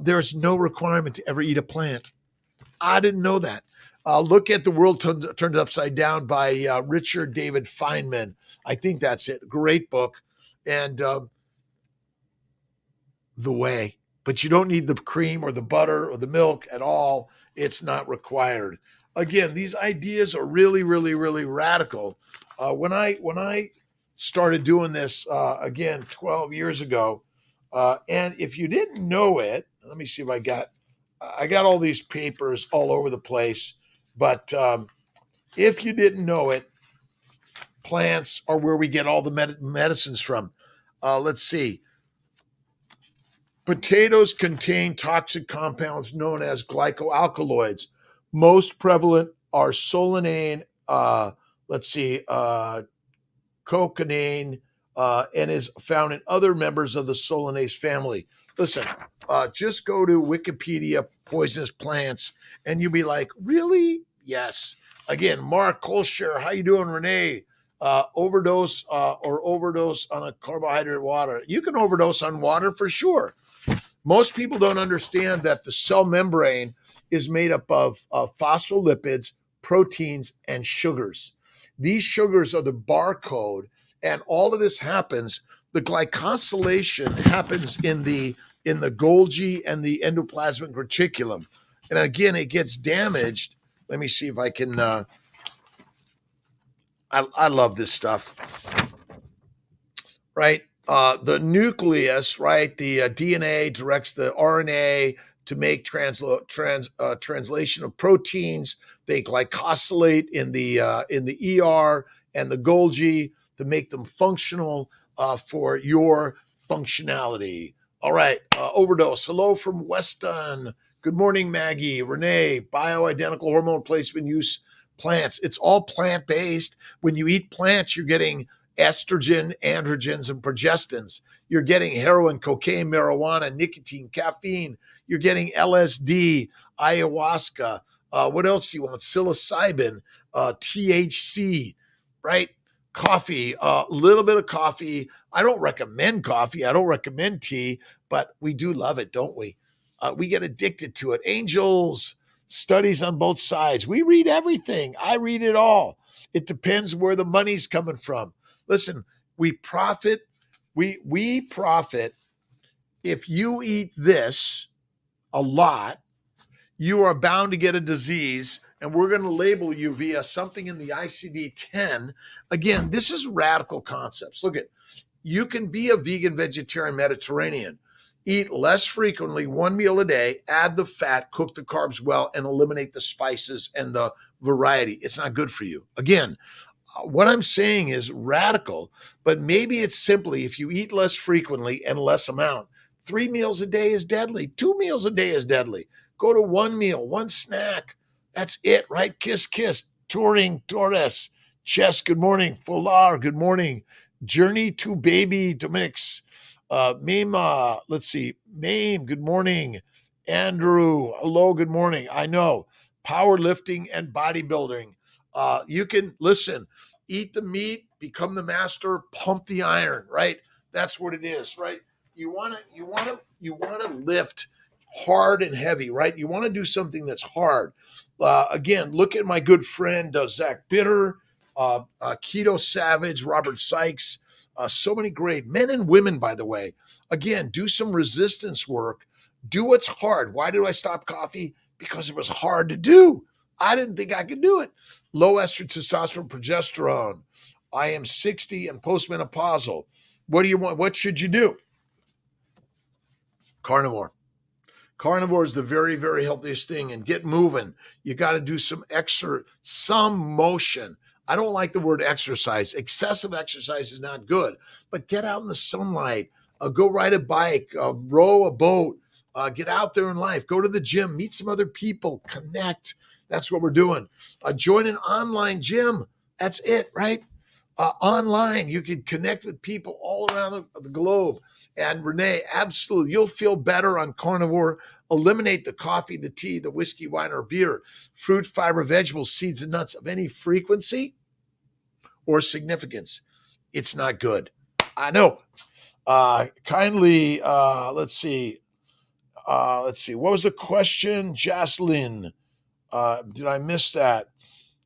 There's no requirement to ever eat a plant. I didn't know that. Look at The World Turned Upside Down by Richard David Feynman. I think that's it. Great book. And The Way. But you don't need the cream or the butter or the milk at all. It's not required. Again, these ideas are really, really, really radical. When I started doing this, again, 12 years ago, and if you didn't know it, let me see if I got all these papers all over the place. But if you didn't know it, plants are where we get all the medicines from. Let's see. Potatoes contain toxic compounds known as glycoalkaloids. Most prevalent are solanine, cocaine, and is found in other members of the solanase family. Listen, just go to Wikipedia, poisonous plants, and you'll be like, really? Yes. Again, Mark Kolscher, how you doing, Renee? Overdose on a carbohydrate water. You can overdose on water for sure. Most people don't understand that the cell membrane is made up of phospholipids, proteins, and sugars. These sugars are the barcode, and all of this happens. The glycosylation happens in the in the Golgi and the endoplasmic reticulum. And again, it gets damaged. Let me see if I can. I love this stuff, right? The nucleus, right? The DNA directs the RNA to make translation of proteins. They glycosylate in the ER and the Golgi to make them functional for your functionality. All right, overdose. Hello from Weston. Good morning, Maggie, Renee. Bioidentical hormone replacement use plants. It's all plant based. When you eat plants, you're getting estrogen, androgens, and progestins. You're getting heroin, cocaine, marijuana, nicotine, caffeine. You're getting LSD, ayahuasca. What else do you want? Psilocybin, THC, right? Coffee, a little bit of coffee. I don't recommend coffee. I don't recommend tea, but we do love it, don't we? We get addicted to it. Angels, studies on both sides. We read everything. I read it all. It depends where the money's coming from. Listen, we profit. We profit. If you eat this a lot, you are bound to get a disease, and we're going to label you via something in the ICD-10. Again, this is radical concepts. Look at, you can be a vegan, vegetarian, Mediterranean. Eat less frequently, one meal a day, add the fat, cook the carbs well, and eliminate the spices and the variety. It's not good for you. Again, what I'm saying is radical, but maybe it's simply if you eat less frequently and less amount. 3 meals a day is deadly. 2 meals a day is deadly. Go to one meal, one snack. That's it, right? Kiss, kiss. Touring, Torres. Chess, good morning. Fular, good morning. Journey to Baby to Mix. Mima, let's see. Mame, good morning. Andrew, hello, good morning. I know. Powerlifting and bodybuilding. You can listen, eat the meat, become the master, pump the iron, right? That's what it is, right? You want to lift hard and heavy, right? You want to do something that's hard. Again, look at my good friend Zach Bitter, Keto Savage, Robert Sykes, so many great men and women, by the way. Again, do some resistance work. Do what's hard. Why did I stop coffee? Because it was hard to do. I didn't think I could do it. Low estrogen, testosterone, progesterone. I am 60 and postmenopausal. What do you want? What should you do? Carnivore. Carnivore is the very, very healthiest thing, and get moving. You got to do some motion. I don't like the word exercise. Excessive exercise is not good, but get out in the sunlight, go ride a bike, row a boat, get out there in life, go to the gym, meet some other people, connect. That's what we're doing. Join an online gym. That's it, right? Online, you can connect with people all around the globe. And Renee, absolutely, you'll feel better on carnivore. Eliminate the coffee, the tea, the whiskey, wine, or beer, fruit, fiber, vegetables, seeds, and nuts of any frequency or significance. It's not good. I know. Kindly, let's see. What was the question, Jocelyn? Did I miss that?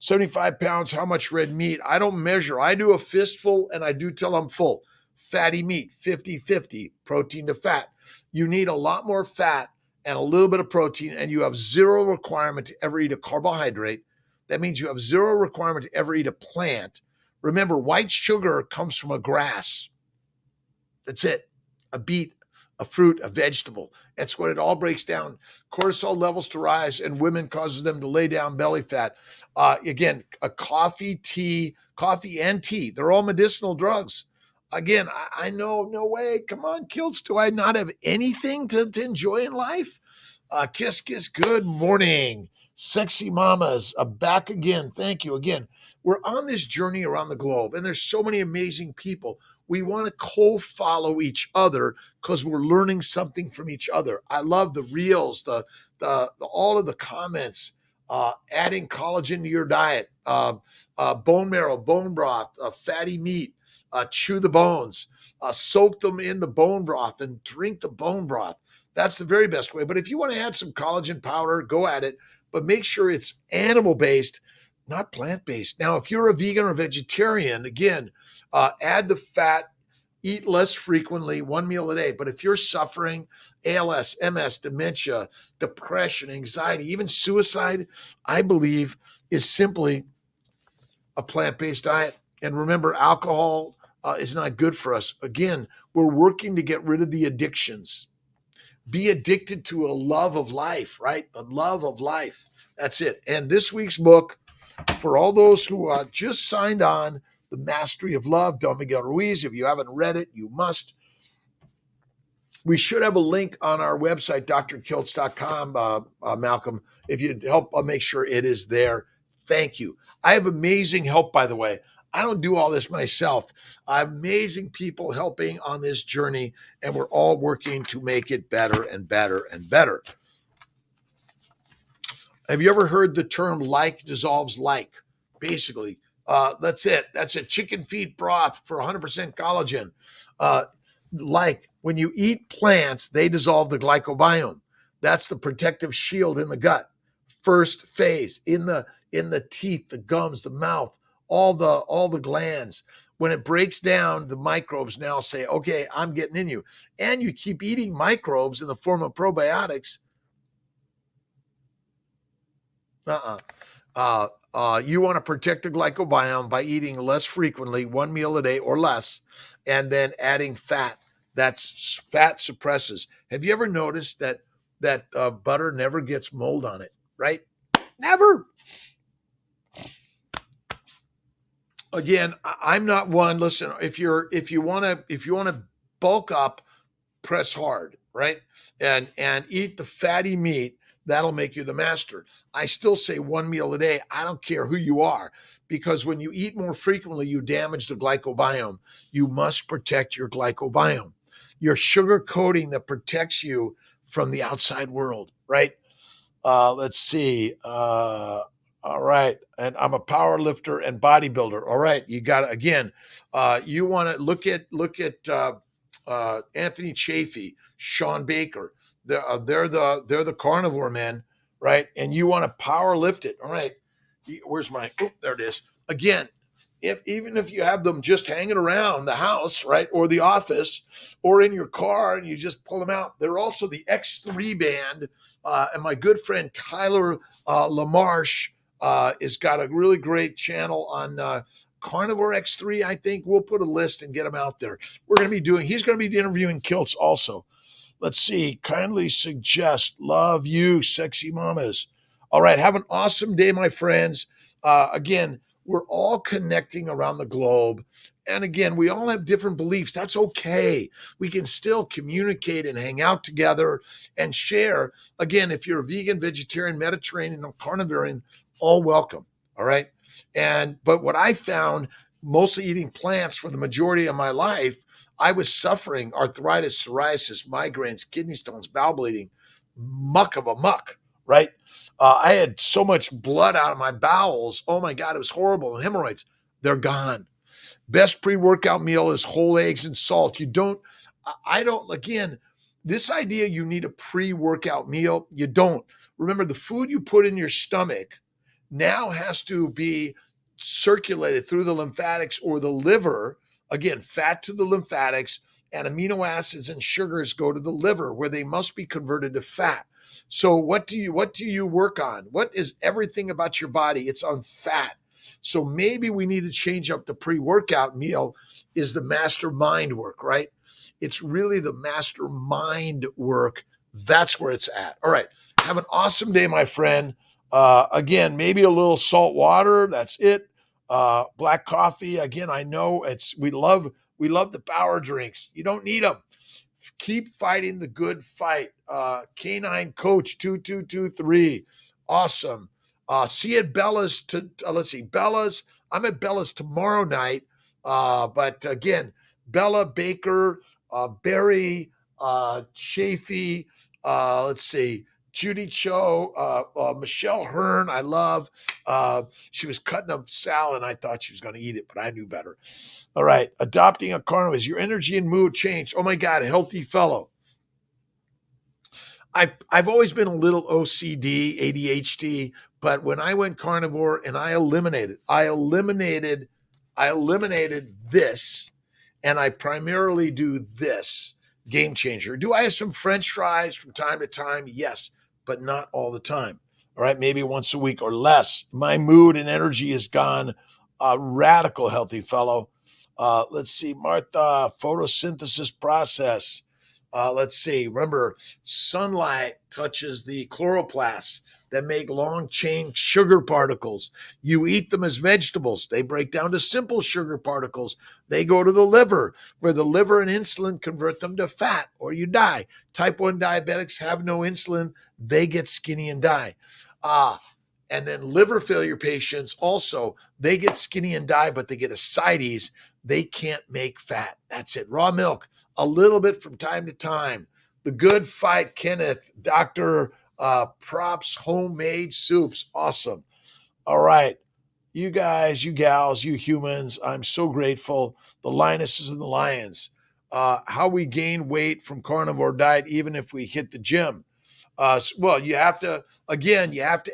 75 pounds, how much red meat? I don't measure. I do a fistful and I do till I'm full. Fatty meat, 50-50, protein to fat. You need a lot more fat and a little bit of protein, and you have zero requirement to ever eat a carbohydrate. That means you have zero requirement to ever eat a plant. Remember, white sugar comes from a grass. That's it. A beet, a fruit, a vegetable. That's what it all breaks down. Cortisol levels to rise, and women causes them to lay down belly fat. Again, coffee and tea, they're all medicinal drugs. Again, I know, no way. Come on, Kiltz, do I not have anything to enjoy in life? Kiss, kiss, good morning. Sexy mamas, back again. Thank you again. We're on this journey around the globe, and there's so many amazing people. We want to co-follow each other because we're learning something from each other. I love the reels, the all of the comments, adding collagen to your diet, bone marrow, bone broth, fatty meat, chew the bones, soak them in the bone broth and drink the bone broth. That's the very best way. But if you want to add some collagen powder, go at it, but make sure it's animal-based, not plant-based. Now, if you're a vegan or vegetarian, again, add the fat, eat less frequently, one meal a day. But if you're suffering ALS, MS, dementia, depression, anxiety, even suicide, I believe is simply a plant-based diet. And remember, alcohol is not good for us. Again, we're working to get rid of the addictions. Be addicted to a love of life, right? A love of life. That's it. And this week's book, for all those who just signed on, The Mastery of Love, Don Miguel Ruiz. If you haven't read it, you must. We should have a link on our website, drkiltz.com, Malcolm. If you'd help make sure it is there. Thank you. I have amazing help, by the way. I don't do all this myself. I have amazing people helping on this journey, and we're all working to make it better and better and better. Have you ever heard the term like dissolves like? Basically, that's it. That's a chicken feed broth for 100% collagen. Like when you eat plants, they dissolve the glycobiome. That's the protective shield in the gut. First phase in the teeth, the gums, the mouth, all the glands. When it breaks down, the microbes now say, okay, I'm getting in you. And you keep eating microbes in the form of probiotics. You want to protect the glycobiome by eating less frequently, one meal a day or less, and then adding fat. That's fat suppresses. Have you ever noticed that butter never gets mold on it, right? Never. Again, I'm not one. Listen, if you want to bulk up, press hard, right? And eat the fatty meat. That'll make you the master. I still say one meal a day. I don't care who you are, because when you eat more frequently, you damage the glycobiome. You must protect your glycobiome, your sugar coating that protects you from the outside world, right? Let's see. All right. And I'm a power lifter and bodybuilder. All right. You got to, again, you want to look at Anthony Chafee, Sean Baker. They're the carnivore men, right? And you want to power lift it. All right. Where's my, there it is. Again, even if you have them just hanging around the house, right, or the office, or in your car, and you just pull them out. They're also the X3 band, and my good friend Tyler LaMarche has got a really great channel on Carnivore X3. I think we'll put a list and get them out there. He's going to be interviewing Kiltz also. Let's see. Kindly suggest. Love you, sexy mamas. All right. Have an awesome day, my friends. Again, we're all connecting around the globe. And again, we all have different beliefs. That's okay. We can still communicate and hang out together and share. Again, if you're a vegan, vegetarian, Mediterranean, or carnivorian, all welcome. All right. But what I found, mostly eating plants for the majority of my life, I was suffering arthritis, psoriasis, migraines, kidney stones, bowel bleeding, muck of a muck, right? I had so much blood out of my bowels. Oh my God, it was horrible. And hemorrhoids, they're gone. Best pre-workout meal is whole eggs and salt. Again, this idea you need a pre-workout meal, you don't. Remember, the food you put in your stomach now has to be circulated through the lymphatics or the liver. Again, fat to the lymphatics, and amino acids and sugars go to the liver, where they must be converted to fat. So what do you work on? What is everything about your body? It's on fat. So maybe we need to change up the pre-workout meal is the mastermind work, right? It's really the mastermind work. That's where it's at. All right. Have an awesome day, my friend. Again, maybe a little salt water. That's it. Black coffee. Again, I know we love the power drinks. You don't need them. Keep fighting the good fight. Canine Coach 2223. Awesome. See you at Bella's. Let's see, Bella's. I'm at Bella's tomorrow night. But again, Bella, Baker, Barry, Chafee. Let's see. Judy Cho, Michelle Hearn, I love. She was cutting up salad. I thought she was going to eat it, but I knew better. All right. Adopting a carnivore. Is your energy and mood changed? Oh my God, a healthy fellow. I've always been a little OCD, ADHD, but when I went carnivore and I eliminated this, and I primarily do this. Game changer. Do I have some French fries from time to time? Yes, but not all the time. All right, maybe once a week or less. My mood and energy is gone. Radical healthy fellow. Let's see, Martha, photosynthesis process. Let's see. Remember, sunlight touches the chloroplasts that make long chain sugar particles. You eat them as vegetables. They break down to simple sugar particles. They go to the liver, where the liver and insulin convert them to fat, or you die. Type 1 diabetics have no insulin. They get skinny and die. And then liver failure patients also, they get skinny and die, but they get ascites. They can't make fat. That's it. Raw milk, a little bit from time to time. The Good Fight, Kenneth, Dr. Props, homemade soups. Awesome. All right. You guys, you gals, you humans, I'm so grateful. The lionesses and the lions. How we gain weight from carnivore diet, even if we hit the gym. Well, you have to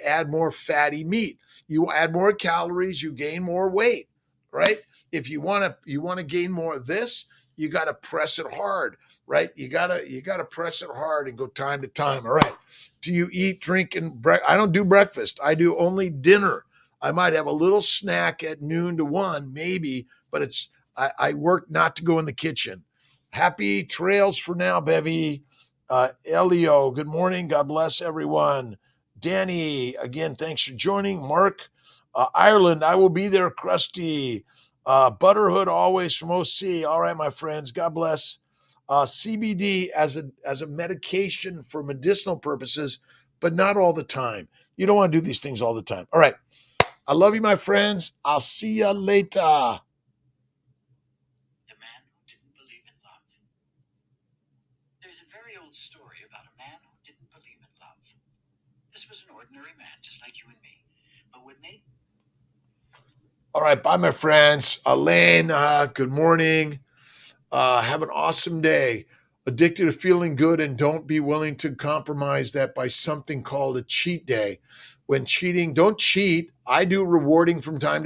add more fatty meat. You add more calories, you gain more weight, right? If you want to gain more of this, you got to press it hard, right? You got to press it hard and go time to time. All right. Do you eat, drink, and I don't do breakfast. I do only dinner. I might have a little snack at noon to 1, maybe, but I work not to go in the kitchen. Happy trails for now, Bevy. Elio, good morning. God bless everyone. Danny, again, thanks for joining. Mark, Ireland, I will be there. Krusty, Butterhood, always from OC. All right, my friends, God bless. CBD as a medication for medicinal purposes, but not all the time. You don't want to do these things all the time. All right. I love you, my friends. I'll see you later. The man who didn't believe in love. There's a very old story about a man who didn't believe in love. This was an ordinary man, just like you and me. But when they... All right, bye, my friends. Elaine, good morning. Have an awesome day. Addicted to feeling good, and don't be willing to compromise that by something called a cheat day. When cheating, don't cheat. I do rewarding from time to